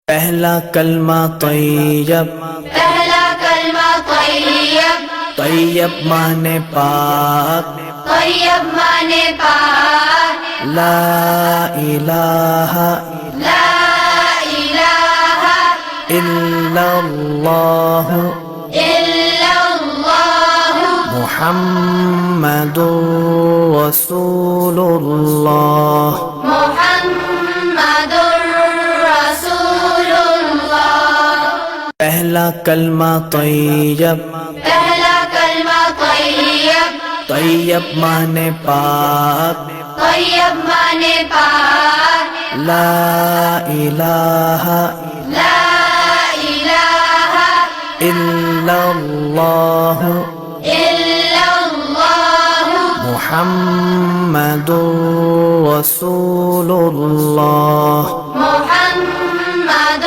پہلا کلمہ طیب، پہلا کلمہ طیب، طیب مانے پاک، طیب مانے پاک، لا الہ لا الہ الا اللہ الا اللہ محمد رسول اللہ۔ محمد رسول اللہ۔ پہلا کلمہ طیب، پہلا کلمہ طیب، طیب مانے پاک، طیب مانے پاک، لا الہ لا الہ الا اللہ الا اللہ محمد رسول اللہ۔ محمد